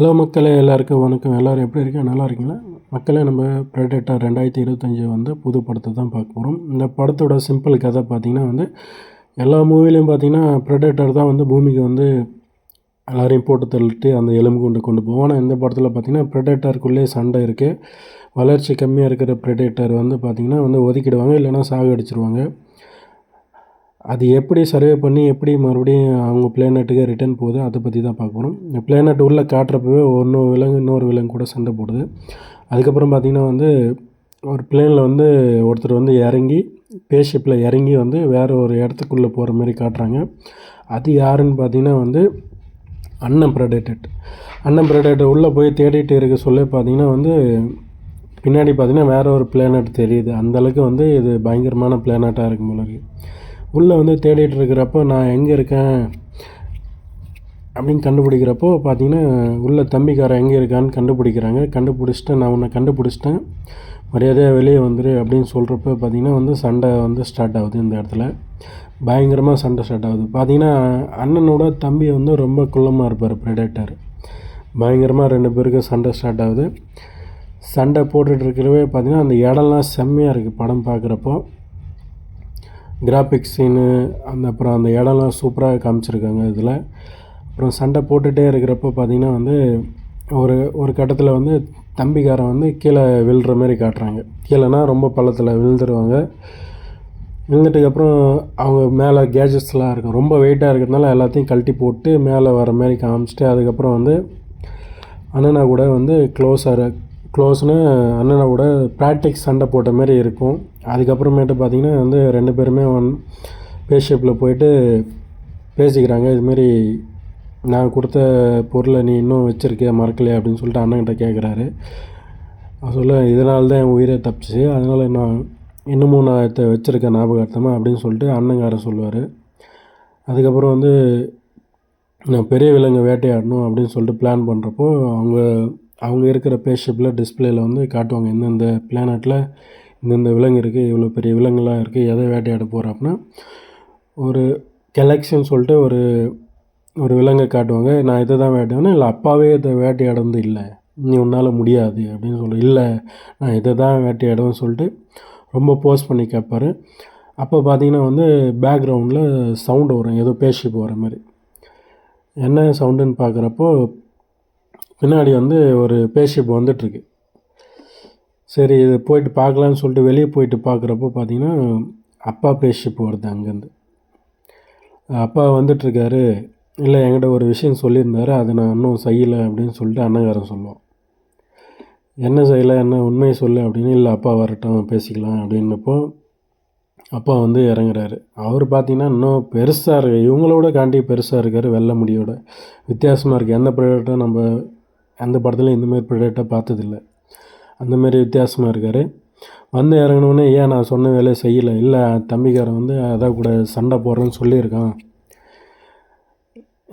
Hello மக்களே, எல்லாருக்கும் வணக்கம். எல்லோரும் எப்படி இருக்கீங்க? நல்லா இருக்கீங்களா மக்களே? நம்ம ப்ரெடேட்டர் 2025 வந்து புது படத்தை தான் பார்க்க போகிறோம். இந்த படத்தோட சிம்பிள் கதை பார்த்திங்கன்னா வந்து எல்லா மூவிலையும் பார்த்திங்கன்னா ப்ரெடேட்டர் தான் வந்து பூமிக்கு வந்து எல்லாரையும் போட்டு தள்ளிட்டு அந்த எலும்பு கொண்டு போவோம். ஆனால் இந்த படத்தில் பார்த்திங்கன்னா ப்ரெடேட்டருக்குள்ளே சண்டை இருக்குது. வளர்ச்சி கம்மியாக இருக்கிற ப்ரெடேட்டர் வந்து பார்த்திங்கன்னா வந்து ஒதுக்கிடுவாங்க, இல்லைனா சாகடிச்சிருவாங்க. அது எப்படி சர்வே பண்ணி எப்படி மறுபடியும் அவங்க பிளேனட்டுக்கே ரிட்டர்ன் போகுது, அதை பற்றி தான் பார்க்க போகிறோம். இந்த பிளேனட் உள்ளே காட்டுறப்பவே இன்னொரு விலங்கு கூட சண்டை போடுது. அதுக்கப்புறம் பார்த்திங்கன்னா வந்து ஒரு பிளேனில் வந்து ஒருத்தர் வந்து இறங்கி ஸ்பேஸ்ஷிப்பில் இறங்கி வந்து வேறு ஒரு இடத்துக்குள்ளே போகிற மாதிரி காட்டுறாங்க. அது யாருன்னு பார்த்திங்கன்னா வந்து அன்னம் ப்ரெடேட்டர் உள்ளே போய் தேடிட்டு இருக்க சொல்ல பார்த்திங்கன்னா வந்து பின்னாடி பார்த்திங்கன்னா வேறு ஒரு பிளேனட் தெரியுது. அந்தளவுக்கு வந்து இது பயங்கரமான பிளேனட்டாக இருக்கும் போல இருக்குது. உள்ளே வந்து தேடிட்டு இருக்கிறப்போ நான் எங்கே இருக்கேன் அப்படின்னு கண்டுபிடிக்கிறப்போ பார்த்திங்கன்னா உள்ள தம்பிக்காரன் எங்கே இருக்கான்னு கண்டுபிடிச்சிட்டேன், நான் உன்னை கண்டுபிடிச்சிட்டேன், மரியாதையாக வெளியே வந்துரு அப்படின்னு சொல்கிறப்ப பார்த்திங்கன்னா வந்து சண்டை வந்து ஸ்டார்ட் ஆகுது. இந்த இடத்துல பயங்கரமாக சண்டை ஸ்டார்ட் ஆகுது. பார்த்திங்கன்னா அண்ணனோட தம்பி வந்து ரொம்ப குள்ளமாக இருப்பார் ப்ரெடேட்டர். பயங்கரமாக 2 பேருக்கு சண்டை ஸ்டார்ட் ஆகுது. சண்டை போட்டுட்ருக்கிறவே பார்த்திங்கன்னா அந்த இடம்லாம் செம்மையாக இருக்குது. படம் பார்க்குறப்போ கிராஃபிக்ஸ் சீனு அப்புறம் அந்த இடம்லாம் சூப்பராக காமிச்சிருக்காங்க இதில். அப்புறம் சண்டை போட்டுகிட்டே இருக்கிறப்போ பார்த்திங்கன்னா வந்து ஒரு கட்டத்தில் வந்து தம்பிக்காரன் வந்து கீழே விழுற மாதிரி காட்டுறாங்க. கீழேனா ரொம்ப பள்ளத்தில் விழுந்துருவாங்க. விழுந்துட்டுக்கப்புறம் அவங்க மேலே கேஜெட்ஸ்லாம் இருக்கும், ரொம்ப வெயிட்டாக இருக்கிறதுனால எல்லாத்தையும் கழட்டி போட்டு மேலே வர மாதிரி காமிச்சிட்டு அதுக்கப்புறம் வந்து அண்ணனா கூட வந்து க்ளோஸ்னு அண்ணனை கூட ப்ராக்டிக்ஸ் சண்டை போட்ட மாதிரி இருக்கும். அதுக்கப்புறமேட்டு பார்த்திங்கன்னா வந்து 2 பேருமே ஸ்பேஸ்ஷிப்பில் போயிட்டு பேசிக்கிறாங்க. இதுமாரி நான் கொடுத்த பொருளை நீ இன்னும் வச்சுருக்கிய மறக்கலையா அப்படின்னு சொல்லிட்டு அண்ணன்கிட்ட கேட்குறாரு. சொல்ல இதனால தான் என் உயிரை தப்பிச்சு, அதனால் நான் இன்னமும் நான் இதை வச்சுருக்கேன் ஞாபகார்த்தமாக அப்படின்னு சொல்லிட்டு அண்ணங்காரன் சொல்லுவார். அதுக்கப்புறம் வந்து நான் பெரிய விலங்கு வேட்டையாடணும் அப்படின்னு சொல்லிட்டு பிளான் பண்ணுறப்போ அவங்க இருக்கிற ஸ்பேஸ்ஷிப்பில் டிஸ்பிளேயில் வந்து காட்டுவாங்க, இந்தந்த பிளானட்டில் இந்தந்த விலங்கு இருக்குது, இவ்வளோ பெரிய விலங்குலாம் இருக்குது, எதை வேட்டையாட போகிறோம் அப்படின்னா ஒரு கெலக்ஷன் சொல்லிட்டு ஒரு விலங்கை காட்டுவாங்க. நான் இதை தான் வேட்டையாடணும், இல்லை அப்பாவே இதை வேட்டையாட இல்லை, நீ உன்னால் முடியாது அப்படின்னு இல்லை நான் இதை தான் வேட்டையாடுவேன்னு சொல்லிட்டு ரொம்ப போஸ்ட் பண்ணி கேட்பார். அப்போ பார்த்திங்கன்னா வந்து பேக்ரவுண்டில் சவுண்டு வரும், ஏதோ ஸ்பேஸ்ஷிப் வர மாதிரி. என்ன சவுண்டுன்னு பார்க்குறப்போ பின்னாடி வந்து ஒரு ஸ்பேஸ்ஷிப் வந்துட்டுருக்கு. சரி இது போயிட்டு பார்க்கலான்னு சொல்லிட்டு வெளியே போயிட்டு பார்க்குறப்போ பார்த்திங்கன்னா அப்பா ஸ்பேஸ்ஷிப் வருது. அங்கேருந்து அப்பா வந்துட்டுருக்காரு. இல்லை என்கிட்ட ஒரு விஷயம் சொல்லியிருந்தாரு, அதை நான் இன்னும் செய்யலை அப்படின்னு சொல்லிட்டு அண்ணங்காரன் சொல்லுவான். என்ன செய்யலை, என்ன உண்மையை சொல்லு அப்படின்னு. இல்லை அப்பா வரட்டும் பேசிக்கலாம் அப்படின்னப்போ அப்பா வந்து இறங்குறாரு. அவர் பார்த்திங்கன்னா இன்னும் பெருசாக இருக்குது, இவங்களோட காண்டி பெருசாக இருக்கார், வெள்ளை முடியோட. வித்தியாசமாக இருக்குது. எந்த ப்ரெடேட்டரும் நம்ம எந்த படத்துலையும் இந்தமாரி ப்ரெடேட்டர் பார்த்ததில்ல. அந்தமாரி வித்தியாசமாக இருக்கார். வந்து இறங்கினோடனே ஏன் நான் சொன்ன வேலையை செய்யலை, இல்லை தம்பிக்காரன் வந்து அதான் கூட சண்டை போடுறேன்னு சொல்லியிருக்கான்,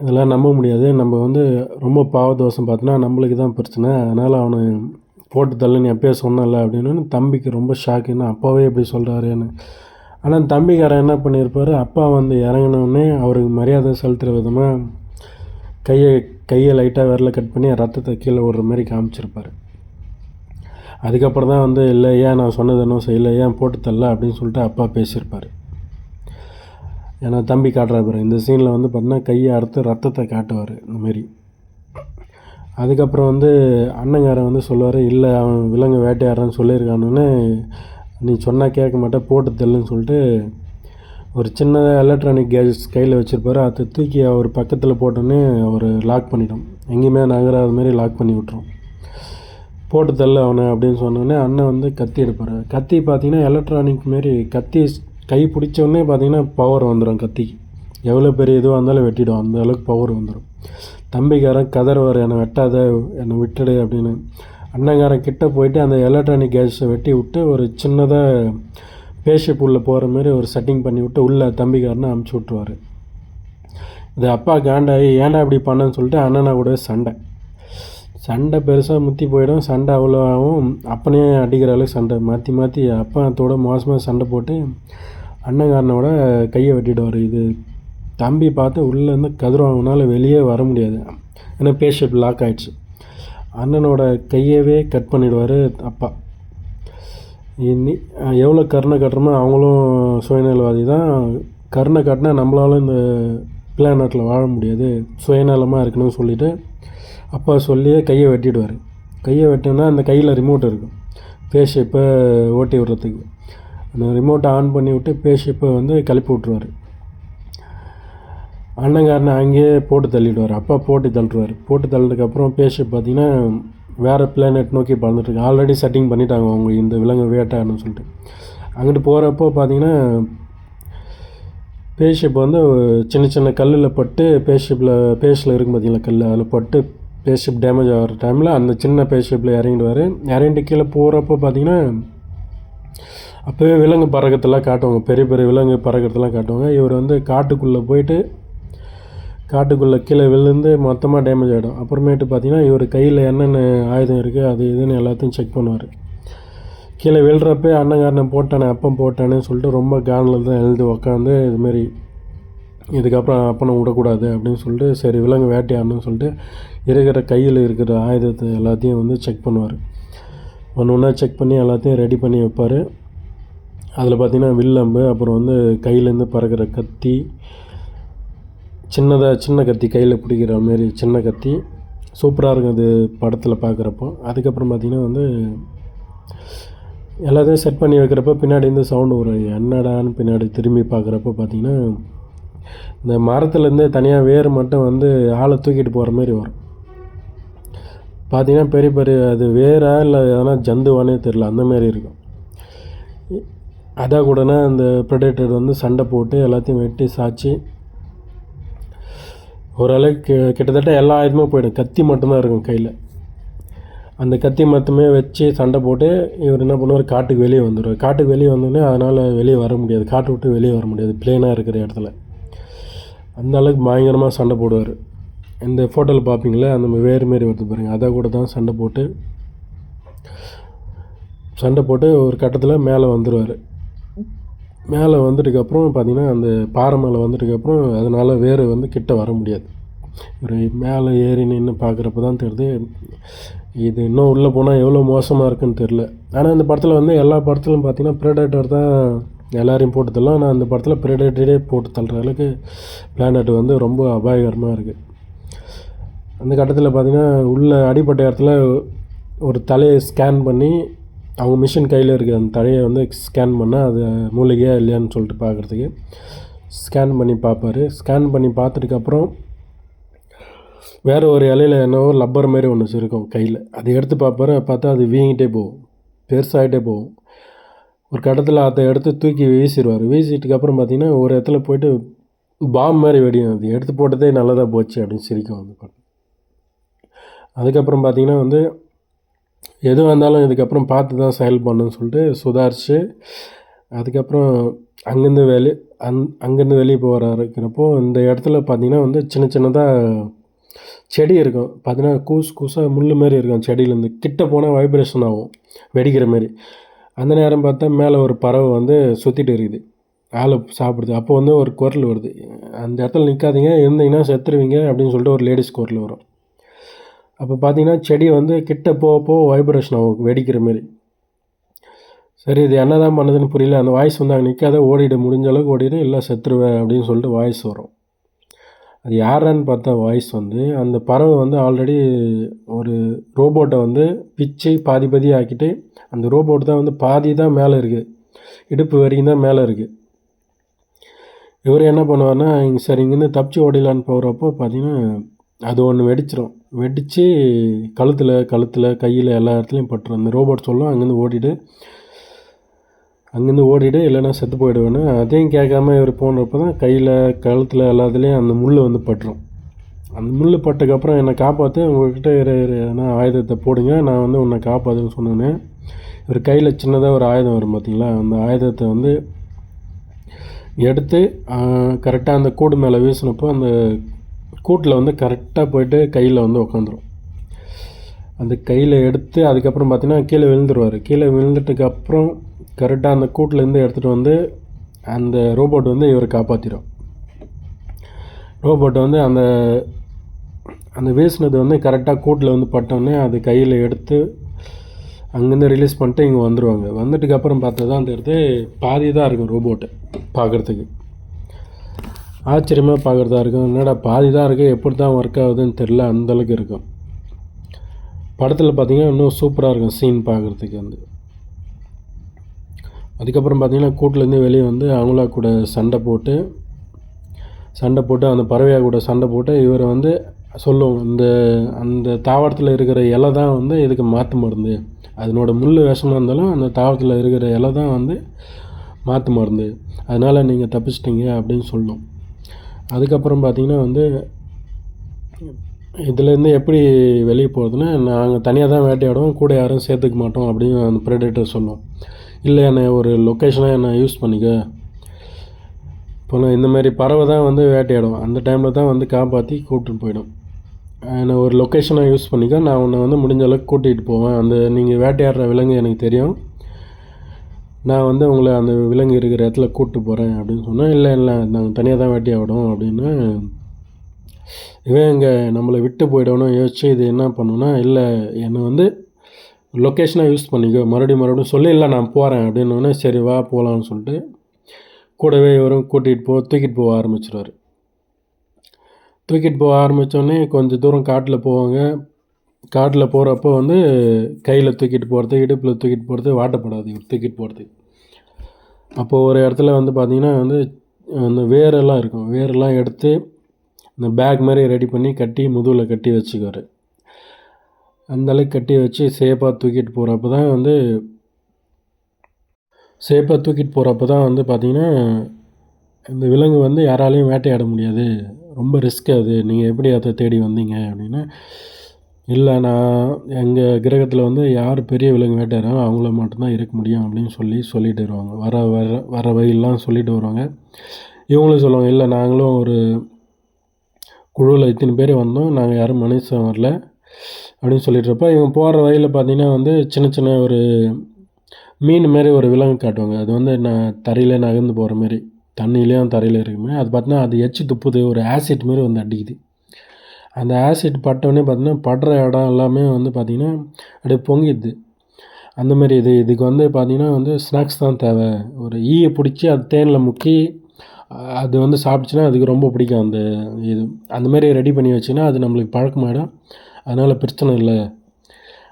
இதெல்லாம் நம்ப முடியாது, நம்ம வந்து ரொம்ப பாவதோஷம் பார்த்தோன்னா நம்மளுக்கு தான் பிரச்சனை, அதனால் அவனை போட்டு தள்ளுன்னு எப்பயே சொன்னல அப்படின்னு. தம்பிக்கு ரொம்ப ஷாக்குன்னு அப்பாவே எப்படி சொல்கிறாருன்னு. ஆனால் தம்பிக்காரன் என்ன பண்ணியிருப்பார், அப்பா வந்து இறங்கினோடனே அவருக்கு மரியாதை செலுத்துகிற விதமாக கையை லைட்டாக விரல கட் பண்ணி ரத்தத்தை கீழே விடுற மாதிரி காமிச்சிருப்பார். அதுக்கப்புறம் தான் வந்து இல்லை ஏன் நான் சொன்னது இன்னும் செய்யலை, ஏன் போட்டு தரல அப்படின்னு சொல்லிட்டு அப்பா பேசியிருப்பார். ஏன்னா தம்பி காட்டுறாரு இந்த சீனில் வந்து பார்த்தீங்கன்னா கையை அறுத்து ரத்தத்தை காட்டுவார் இந்தமாரி. அதுக்கப்புறம் வந்து அண்ணங்காரன் வந்து சொல்லுவார், இல்லை அவன் விலங்கு வேட்டையாடுறான்னு சொல்லியிருக்கானுன்னு, நீ சொன்னால் கேட்க மாட்டேன், போட்டு தள்ளுன்னு சொல்லிட்டு ஒரு சின்ன எலக்ட்ரானிக் கேஜெட்ஸ் கையில் வச்சுருப்பார். அதை தூக்கி அவர் பக்கத்தில் போட்டோன்னே அவர் லாக் பண்ணிட்டோம், எங்கேயுமே நகராத மாதிரி லாக் பண்ணி விட்டுரும். போட்டு தள்ளு அவனை அப்படின்னு சொன்னோடனே அண்ணன் வந்து கத்தி எடுப்பார். கத்தி பார்த்திங்கன்னா எலக்ட்ரானிக் மாரி கத்தி கை பிடிச்சோடனே பார்த்திங்கன்னா பவர் வந்துடும் கத்திக்கு. எவ்வளோ பெரிய இதுவாக இருந்தாலும் வெட்டிடும், அந்த அளவுக்கு பவர் வந்துடும். தம்பிக்காரன் கதறுவார், என்னை வெட்டாத, என்னை விட்டுடு அப்படின்னு. அண்ணங்காரன் கிட்டே போயிட்டு அந்த எலக்ட்ரானிக் கேஸை வெட்டி விட்டு ஒரு சின்னதாக ஸ்பேஸ்ஷிப் உள்ளே போகிற மாதிரி ஒரு செட்டிங் பண்ணி விட்டு உள்ளே தம்பிக்காரனை அமுச்சு விட்ருவார். இது அப்பா காண்டாகி ஏன்டா இப்படி பண்ணேன்னு சொல்லிட்டு அண்ணனா கூட சண்டை பெருசாக முற்றி போயிடும். சண்டை அவ்வளோவும் அப்பனே அடிக்கிற அளவுக்கு சண்டை மாற்றி அப்பாத்தோட மோசமாக சண்டை போட்டு அண்ணங்காரனோட கையை வெட்டிடுவார். இது தம்பி பார்த்து உள்ளேருந்து கதிரவங்கனால வெளியே வர முடியாது, ஏன்னா ஸ்பேஸ்ஷிப் லாக் ஆகிடுச்சு. அண்ணனோட கையவே கட் பண்ணிடுவார் அப்பா. இனி எவ்வளோ கருணை கட்டுறோமோ அவங்களும் சுயநலவாதி தான். கருணை காட்டினா நம்மளால இந்த பிளானட்டில் வாழ முடியாது, சுயநலமாக இருக்கணும்னு சொல்லிவிட்டு அப்பா சொல்லியே கையை வெட்டிடுவார். கையை வெட்டினா அந்த கையில் ரிமோட் இருக்கும், பேஸ் ஷிப்பை ஓட்டி விடுறதுக்கு. அந்த ரிமோட்டை ஆன் பண்ணி விட்டு பேஸ் ஷிப்பை வந்து கிளப்பி விட்ருவார். அண்ணங்காரனை அங்கேயே போட்டு தள்ளிடுவார். அப்பா போட்டு தள்ளுவார். போட்டு தள்ளினதுக்கப்புறம் பேஸ் ஷிப் பார்த்திங்கன்னா வேறு பிளானட் நோக்கி பறந்துட்டுருக்கு. ஆல்ரெடி செட்டிங் பண்ணிட்டாங்க அவங்க இந்த விலங்கு வேட்டான்னு சொல்லிட்டு. அங்கிட்டு போகிறப்போ பார்த்திங்கன்னா பேஸ் ஷிப் வந்து சின்ன சின்ன கல்லில் பட்டு பேஸில் இருக்கும் பார்த்திங்களா கல், அதில் பட்டு பேஸ் ஷிப் டேமேஜ் ஆகிற டைமில் அந்த சின்ன பேஸ் ஷிப்பில் இறங்கிடுவார். இறங்கிட்டு கீழே போகிறப்போ பார்த்திங்கன்னா அப்போவே விலங்கு பறக்கிறதெல்லாம் காட்டுவாங்க, பெரிய பெரிய விலங்கு பறக்கிறதெல்லாம் காட்டுவாங்க. இவர் வந்து காட்டுக்குள்ளே போயிட்டு காட்டுக்குள்ளே கீழே விழுந்து மொத்தமாக டேமேஜ் ஆகிடும். அப்புறமேட்டு பார்த்திங்கன்னா இவர் கையில் என்னென்ன ஆயுதம் இருக்குது அது இதுன்னு எல்லாத்தையும் செக் பண்ணுவார். கீழே விழுறப்ப அண்ணங்காரனை போட்டானே அப்பம் போட்டானேன்னு சொல்லிட்டு ரொம்ப கானில் தான் எழுதி உக்காந்து இதுமாரி இதுக்கப்புறம் அப்பனை விடக்கூடாது அப்படின்னு சொல்லிட்டு சரி விலங்கு வேட்டையாடணும்னு சொல்லிட்டு இருக்கிற கையில் இருக்கிற ஆயுதத்தை எல்லாத்தையும் வந்து செக் பண்ணுவார். ஒன்று ஒன்றா செக் பண்ணி எல்லாத்தையும் ரெடி பண்ணி வைப்பார். அதில் பார்த்திங்கன்னா வில்லம்பு, அப்புறம் வந்து கையிலேருந்து பறக்கிற கத்தி, சின்ன கத்தி கையில் பிடிக்கிற மாரி சின்ன கத்தி, சூப்பராக இருக்கும் அது படத்தில் பார்க்குறப்போ. அதுக்கப்புறம் பார்த்திங்கன்னா வந்து எல்லாத்தையும் செட் பண்ணி வைக்கிறப்ப பின்னாடி இருந்து சவுண்டு வரும். என்னடான்னு பின்னாடி திரும்பி பார்க்குறப்போ பார்த்திங்கன்னா இந்த மரத்துலேருந்தே தனியாக வேர் மட்டும் வந்து ஆளை தூக்கிட்டு போகிற மாரி வரும். பார்த்திங்கன்னா பெரிய பெரிய அது வேரா இல்லை எதனா ஜந்துவானே தெரில, அந்தமாரி இருக்கும். அதான் கூடனா அந்த ப்ரெடேட்டர் வந்து சண்டை போட்டு எல்லாத்தையும் வெட்டி சாய்ச்சி ஓரளவுக்கு கிட்டத்தட்ட எல்லா ஆயுதமும் போய்டும். கத்தி மட்டும்தான் இருக்கும் கையில். அந்த கத்தி மட்டுமே வச்சு சண்டை போட்டு இவர் என்ன பண்ணுவார், காட்டுக்கு வெளியே வந்துடுவார். காட்டுக்கு வெளியே வந்தோடனே அதனால் வெளியே வர முடியாது, காட்டை விட்டு வெளியே வர முடியாது பிளேனாக இருக்கிற இடத்துல. அந்த அளவுக்கு பயங்கரமாக சண்டை போடுவார். இந்த ஃபோட்டோவில் பார்ப்பீங்களே அந்த வேறு மாரி வருது பாருங்கள், அதை கூட தான் சண்டை போட்டு ஒரு கட்டத்தில் மேலே வந்துடுவார். மேலே வந்துட்டுக்கப்புறம் பார்த்திங்கன்னா அந்த பாறை மேலே வந்துட்டுக்கப்புறம் அதனால் வேறு வந்து கிட்ட வர முடியாது. ஒரு மேலே ஏறி நின்று பார்க்குறப்ப தான் தெரியுது இது இன்னும் உள்ளே போனால் எவ்வளோ மோசமாக இருக்குன்னு தெரில. ஆனால் இந்த படத்தில் வந்து எல்லா படத்துலையும் பார்த்திங்கன்னா ப்ரெடேட்டர் தான் எல்லோரையும் போட்டு தரலாம். ஆனால் அந்த படத்தில் ப்ரெடேட்டரே போட்டு தள்ளுற அளவுக்கு பிளானட் வந்து ரொம்ப அபாயகரமாக இருக்குது. அந்த கட்டத்தில் பார்த்திங்கன்னா உள்ள அடிப்பட்ட இடத்துல ஒரு தலையை ஸ்கேன் பண்ணி அவங்க மிஷின் கையில் இருக்கிற அந்த தலையை வந்து ஸ்கேன் பண்ணால் அது மூலிகையாக இல்லையான்னு சொல்லிட்டு பார்க்குறதுக்கு ஸ்கேன் பண்ணி பார்ப்பார். ஸ்கேன் பண்ணி பார்த்துட்டுக்கப்புறம் வேறு ஒரு இலையில் என்னவோ லப்பர் மாரி ஒன்று இருக்கும் கையில், அதை எடுத்து பார்ப்பார். பார்த்தா அது வீங்கிட்டே போகும், பெருசாகிட்டே போகும். ஒரு கட்டத்தில் அதை எடுத்து தூக்கி வீசிடுவார். வீசிட்டுக்கப்புறம் பார்த்திங்கன்னா ஒரு இடத்துல போய்ட்டு பாம் மாதிரி வெடியும். அது எடுத்து போட்டதே நல்லதாக போச்சு அப்படின்னு சிரிக்கும் அந்த படம். அதுக்கப்புறம் பார்த்திங்கன்னா வந்து எது வந்தாலும் இதுக்கப்புறம் பார்த்து தான் செயல் பண்ணணும்னு சொல்லிட்டு சுதாரித்து அதுக்கப்புறம் அங்கேருந்து வெளியே போகிற இருக்கிறப்போ இந்த இடத்துல பார்த்திங்கன்னா வந்து சின்ன சின்னதாக செடி இருக்கும். பார்த்திங்கன்னா கூசாக முள் மாரி இருக்கும். செடியிலேருந்து கிட்ட போனால் வைப்ரேஷன் ஆகும், வெடிக்கிற மாரி. அந்த நேரம் பார்த்தா மேலே ஒரு பறவை வந்து சுற்றிட்டு இருக்குது, ஆளை சாப்பிடுது. அப்போ வந்து ஒரு குரல் வருது, அந்த இடத்துல நிற்காதீங்க, இருந்தீங்கன்னா செத்துருவீங்க அப்படின்னு சொல்லிட்டு ஒரு லேடிஸ் குரல் வரும். அப்போ பார்த்திங்கன்னா செடி வந்து கிட்ட போக வைப்ரேஷன் ஆகும், வெடிக்கிற மாரி. சரி இது என்ன தான் பண்ணுதுன்னு புரியல. அந்த வாய்ஸ் வந்து அங்கே நிற்காத, ஓடிடு, முடிஞ்ச அளவுக்கு ஓடிடு, இல்லை செத்துருவேன் அப்படின்னு சொல்லிட்டு வாய்ஸ் வரும். அது யாரான்னு பார்த்தா வாய்ஸ் வந்து அந்த பறவை வந்து ஆல்ரெடி ஒரு ரோபோட்டை வந்து பிச்சு பாதி ஆக்கிட்டு அந்த ரோபோட் தான் வந்து பாதி தான் மேலே இருக்குது, இடுப்பு வரைக்கும் தான் மேலே இருக்குது. இவர் என்ன பண்ணுவார்னா சரி இங்கேருந்து தப்பிச்சு ஓடிலான்னு போகிறப்போ பார்த்திங்கன்னா அது ஒன்று வெடித்து கழுத்தில் கையில் எல்லா இடத்துலையும் பட்டுரும். அந்த ரோபோட் சொல்லும் அங்கேருந்து ஓடிடு இல்லைன்னா செத்து போயிடுவேன்னு. அதையும் கேட்காம இவர் போனப்போ தான் கையில் கழுத்தில் எல்லாத்துலேயும் அந்த முள் வந்து பட்டுரும். அந்த முள் பட்டதுக்கப்புறம் என்னை காப்பாற்று, உங்கள்கிட்ட ஏன்னா ஆயுதத்தை போடுங்க, நான் வந்து உன்னை காப்பாற்றுன்னு சொன்னேன்னு இவர் கையில் சின்னதாக ஒரு ஆயுதம் வரும் பார்த்திங்களா, அந்த ஆயுதத்தை வந்து எடுத்து கரெக்டாக அந்த கூடு மேலே வீசினப்போ அந்த கூட்டில் வந்து கரெக்டாக போய்ட்டு கையில் வந்து உக்காந்துரும். அந்த கையில் எடுத்து அதுக்கப்புறம் பார்த்திங்கன்னா கீழே விழுந்துருவார். கீழே விழுந்துட்டுக்கப்புறம் கரெக்டாக அந்த கூட்டிலேருந்து எடுத்துகிட்டு வந்து அந்த ரோபோட் வந்து இவரை காப்பாற்றிடும். ரோபோட் வந்து அந்த வீசினது வந்து கரெக்டாக கூட்டில் வந்து பட்டோடனே அது கையில் எடுத்து அங்கேருந்து ரிலீஸ் பண்ணிட்டு இங்கே வந்துடுவாங்க. வந்துட்டுக்கப்புறம் பார்த்தா தான் தெரியுது பாதி தான் இருக்கும் ரோபோட்டு பார்க்குறதுக்கு. ஆச்சரியமாக பார்க்குறதா இருக்கும். என்னடா பாதி தான் இருக்குது, எப்படி தான் ஒர்க் ஆகுதுன்னு தெரில, அந்தளவுக்கு இருக்கும். படத்தில் பார்த்திங்கன்னா இன்னும் சூப்பராக இருக்கும் சீன் பார்க்குறதுக்கு வந்து. அதுக்கப்புறம் பார்த்திங்கன்னா கூட்டிலேருந்து வெளியே வந்து அவங்களா கூட சண்டை போட்டு அந்த பறவையாக கூட சண்டை போட்டு இவரை வந்து சொல்லுவோம், அந்த தாவரத்தில் இருக்கிற இலை தான் வந்து இதுக்கு மாற்று மருந்து, அதனோட முள் விஷமாக இருந்தாலும் அந்த தாவரத்தில் இருக்கிற இலை தான் வந்து மாற்று மருந்து, அதனால் நீங்கள் தப்பிச்சிட்டிங்க அப்படின்னு சொல்லும். அதுக்கப்புறம் பார்த்திங்கன்னா வந்து இதுலேருந்து எப்படி வெளியே போகிறதுன்னா, நாங்கள் தனியாக தான் வேட்டையாடுவோம், கூட யாரும் சேர்த்துக்க மாட்டோம் அப்படின்னு அந்த ப்ரெடேட்டர் சொல்லும். இல்லை என்னை ஒரு லொக்கேஷனாக என்ன யூஸ் பண்ணிக்க, இப்போ நான் இந்தமாரி பறவை தான் வந்து வேட்டையாடும், அந்த டைமில் தான் வந்து காப்பாற்றி கூப்பிட்டு போயிடும். என்னை ஒரு லொக்கேஷனாக யூஸ் பண்ணிக்க, நான் உன்னை வந்து முடிஞ்ச அளவுக்கு கூட்டிகிட்டு போவேன், அந்த நீங்கள் வேட்டையாடுற விலங்கு எனக்கு தெரியும், நான் வந்து உங்களை அந்த விலங்கு இருக்கிற இடத்துல கூப்பிட்டு போகிறேன் அப்படின்னு சொன்னால், இல்லை நாங்கள் தனியாக தான் வேட்டையாடும் அப்படின்னு இவன் இங்கே நம்மளை விட்டு போயிடணும் யோசிச்சு இது என்ன பண்ணுன்னா, இல்லை என்னை வந்து லொக்கேஷனாக யூஸ் பண்ணிக்கோ, மறுபடியும் சொல்லி, இல்லை நான் போகிறேன் அப்படின்னோடனே சரி வா போகலான்னு சொல்லிட்டு கூடவே இவரும் தூக்கிட்டு போக ஆரம்பிச்சிடுவார். தூக்கிட்டு போக ஆரம்பித்தோடனே கொஞ்சம் தூரம் காட்டில் போவாங்க. காட்டில் போகிறப்போ வந்து கையில் தூக்கிட்டு போகிறது, இடுப்பில் தூக்கிட்டு போகிறது வாட்டப்படாது இவர் தூக்கிட்டு போகிறதுக்கு. அப்போது ஒரு இடத்துல வந்து பார்த்திங்கன்னா வந்து அந்த வேரெல்லாம் இருக்கும், வேரெல்லாம் எடுத்து இந்த பேக் மாதிரி ரெடி பண்ணி கட்டி முதுகில் கட்டி வச்சுக்குவார். அந்தளவுக்கு கட்டி வச்சு சேஃபாக தூக்கிட்டு போகிறப்ப தான் வந்து பார்த்திங்கன்னா இந்த விலங்கு வந்து யாராலையும் வேட்டையாட முடியாது, ரொம்ப ரிஸ்க் அது, நீங்கள் எப்படி அதை தேடி வந்தீங்க அப்படின்னா, இல்லை நான் எங்கள் கிரகத்தில் வந்து யார் பெரிய விலங்கு வேட்டையாடுறாங்க அவங்கள மட்டும்தான் இருக்க முடியும் அப்படின்னு சொல்லிட்டு வருவாங்க. வர வழியெல்லாம் சொல்லிட்டு வருவாங்க. இவங்களும் சொல்லுவாங்க, இல்லை நாங்களும் ஒரு குழுவில் இத்தனை பேர் வந்தோம், நாங்கள் யாரும் மனுஷன் வரல அப்படின்னு சொல்லிட்டுருப்ப, இவங்க போகிற வழியில் பார்த்திங்கன்னா வந்து சின்ன சின்ன ஒரு மீன் மாரி ஒரு விலங்கு காட்டுவாங்க. அது வந்து தரையில் நகர்ந்து போகிற மாரி, தண்ணியிலையும் தரையில் இருக்குமே, அது பார்த்தீங்கன்னா அது எச்சி துப்புது, ஒரு ஆசிட் மாரி வந்து அடிக்குது. அந்த ஆசிட் பட்டோடனே பார்த்திங்கன்னா படுற இடம் எல்லாமே வந்து பார்த்திங்கன்னா அப்படியே பொங்கிடுது. அந்தமாரி இதுக்கு வந்து பார்த்திங்கன்னா வந்து ஸ்நாக்ஸ் தான் தேவை. ஒரு ஈயை பிடிச்சி அது தேனில் முக்கி அது வந்து சாப்பிட்டுச்சுன்னா அதுக்கு ரொம்ப பிடிக்கும் அந்த இது. அந்தமாரி ரெடி பண்ணி வச்சுன்னா அது நம்மளுக்கு பழக்கமாயிடும், அதனால் பிரச்சனை இல்லை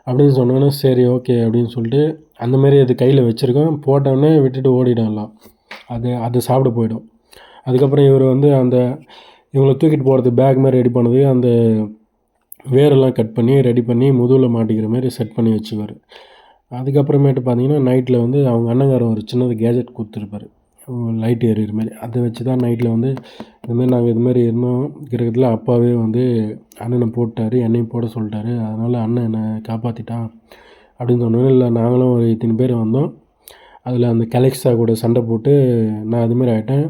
அப்படின்னு சொன்னோன்னே சரி ஓகே அப்படின்னு சொல்லிட்டு அந்தமாரி அது கையில் வச்சுருக்கோம். போட்டோடனே விட்டுட்டு ஓடிடலாம், அது சாப்பிட போயிடும். அதுக்கப்புறம் இவர் வந்து இவங்களை தூக்கிட்டு போகிறது பேக் மாதிரி ரெடி பண்ணது, அந்த வேரெல்லாம் கட் பண்ணி ரெடி பண்ணி முதுகில் மாட்டிக்கிற மாதிரி செட் பண்ணி வச்சுக்குவார். அதுக்கப்புறமேட்டு பார்த்திங்கன்னா நைட்டில் வந்து அவங்க அண்ணங்காரன் ஒரு சின்னது கேஜெட் கொடுத்துருப்பாரு, லைட் எரியிற மாதிரி. அதை வச்சு தான் நைட்டில் வந்து இதுமாரி நாங்கள் இதுமாரி இருந்தோம் கிரகத்தில், அப்பாவே வந்து அண்ணனை போட்டார், என்னையும் போட சொல்லிட்டாரு, அதனால் அண்ணன் என்னை காப்பாற்றிட்டான் அப்படின்னு சொன்னோன்னே, இல்லை நாங்களும் ஒரு இத்தனை பேர் வந்தோம், அதில் அந்த கலெக்ஸா கூட சண்டை போட்டு நான் அதுமாரி ஆகிட்டேன்,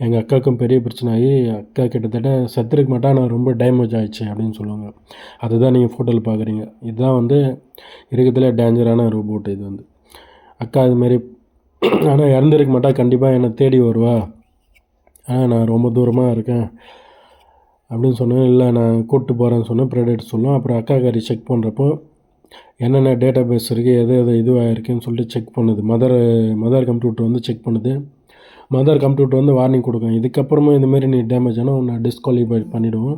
எங்கள் அக்காவுக்கும் பெரிய பிரச்சனை ஆகி அக்கா கிட்டத்தட்ட செத்துருக்க மாட்டா, நான் ரொம்ப டேமேஜ் ஆகிடுச்சு அப்படின்னு சொல்லுவாங்க. அதுதான் நீங்கள் ஃபோட்டோவில் பார்க்குறீங்க. இதுதான் வந்து இருக்கிறதுல டேஞ்சரான ரோபோட். இது வந்து அக்கா இதுமாரி ஆனால் இறந்துருக்க மாட்டா, கண்டிப்பாக என்னை தேடி வருவா, ஆனால் நான் ரொம்ப தூரமாக இருக்கேன் அப்படின்னு சொன்னேன். இல்லை நான் கூப்பிட்டு போகிறேன்னு சொன்னேன், ப்ரெடேட்டர் சொல்லும். அப்புறம் அக்கா காரி செக் பண்ணுறப்போ என்னென்ன டேட்டா பேஸ் இருக்குது, எது இதுவாக இருக்குதுன்னு சொல்லிட்டு செக் பண்ணுது. மதர் கம்ப்யூட்டர் வந்து செக் பண்ணுது. மதர் கம்ப்யூட்டர் வந்து வார்னிங் கொடுக்கும், இதுக்கப்புறமும் இந்தமாரி நீ டேமேஜ் ஆனால் உன்னை டிஸ்குவாலிஃபை பண்ணிவிடுவோம்.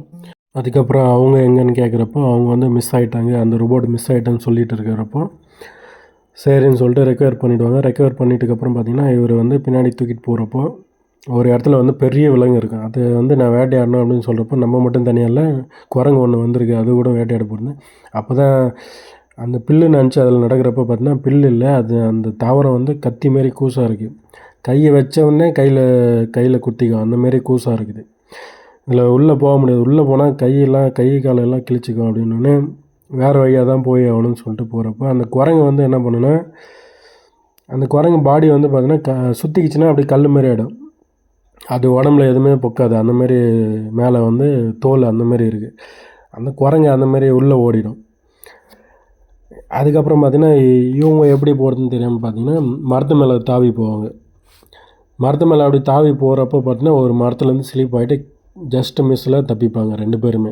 அதுக்கப்புறம் அவங்க எங்கேன்னு கேட்குறப்போ அவங்க வந்து மிஸ் ஆகிட்டாங்க, அந்த ரோபோட் மிஸ் ஆகிட்டான்னு சொல்லிட்டு இருக்கிறப்போ சரின்னு சொல்லிட்டு ரெக்கவர் பண்ணிவிடுவாங்க. ரெக்கவர் பண்ணிட்டுக்கப்புறம் பார்த்திங்கன்னா இவர் வந்து பின்னாடி தூக்கிட்டு போகிறப்போ ஒரு இடத்துல வந்து பெரிய விலங்கு இருக்கும், அது வந்து நான் வேட்டையாடணும் அப்படின்னு சொல்கிறப்போ நம்ம மட்டும் தனியாக இல்லை, குரங்கு ஒன்று வந்திருக்கு, அது கூட வேட்டையாட போகிறது. அப்போ தான் அந்த பில்லு நினச்சி அதில் நடக்கிறப்ப பார்த்தீங்கன்னா பில்லு இல்லை, அது அந்த தாவரம் வந்து கத்தி மாரி கூசாக இருக்குது, கையை வச்சவுடனே கையில் குத்திக்கும், அந்தமாரி கூசாக இருக்குது. இதில் உள்ளே போக முடியாது, உள்ளே போனால் கை காலெல்லாம் கிழிச்சிக்கும் அப்படின்னோடனே வேறு வழியாக தான் போய் ஆகணும்னு சொல்லிட்டு போகிறப்ப அந்த குரங்கு வந்து என்ன பண்ணுன்னா, அந்த குரங்கு பாடி வந்து பார்த்திங்கன்னா சுற்றிக்கிச்சின்னா அப்படி கல் மாரி ஆகிடும், அது உடம்புல எதுவுமே பொக்காது, அந்தமாரி மேலே வந்து தோல் அந்தமாரி இருக்குது. அந்த குரங்கு அந்தமாரி உள்ளே ஓடிடும். அதுக்கப்புறம் பார்த்திங்கன்னா இவங்க எப்படி போகிறதுன்னு தெரியாமல் பார்த்திங்கன்னா மரத்து மேலே தாவி போவாங்க. மரத்து மேலே அப்படி தாவி போகிறப்போ பார்த்திங்கன்னா ஒரு மரத்துலேருந்து ஸ்லிப் ஆகிட்டு ஜஸ்ட் மிஸ்ஸில் தப்பிப்பாங்க 2 பேருமே.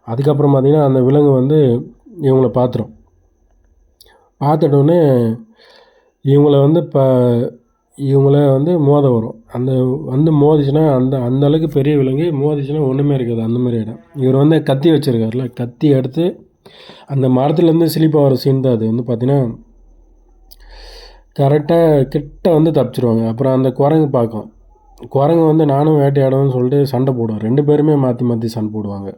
அதுக்கப்புறம் பார்த்திங்கன்னா அந்த விலங்கு வந்து இவங்கள பார்த்துட்டோன்னே இவங்கள வந்து இவங்கள வந்து மோத வரும். அந்த வந்து மோதிச்சுன்னா அந்த அளவுக்கு பெரிய விலங்கு மோதிச்சுன்னா ஒன்றுமே இருக்காது, அந்த மாதிரி இடம். இவர் வந்து கத்தி வச்சுருக்காருல, கத்தி எடுத்து அந்த மரத்துலேருந்து சிலிப்பாக வர சீன் தான் அது. வந்து பார்த்திங்கன்னா கரெக்டாக கிட்ட வந்து தப்பிச்சிருவாங்க. அப்புறம் அந்த குரங்கு பார்க்கும். குரங்கு வந்து நானும் வேட்டையாடுவேன்னு சொல்லிட்டு சண்டை போடும். 2 பேருமே மாற்றி சண்டை போடுவாங்க.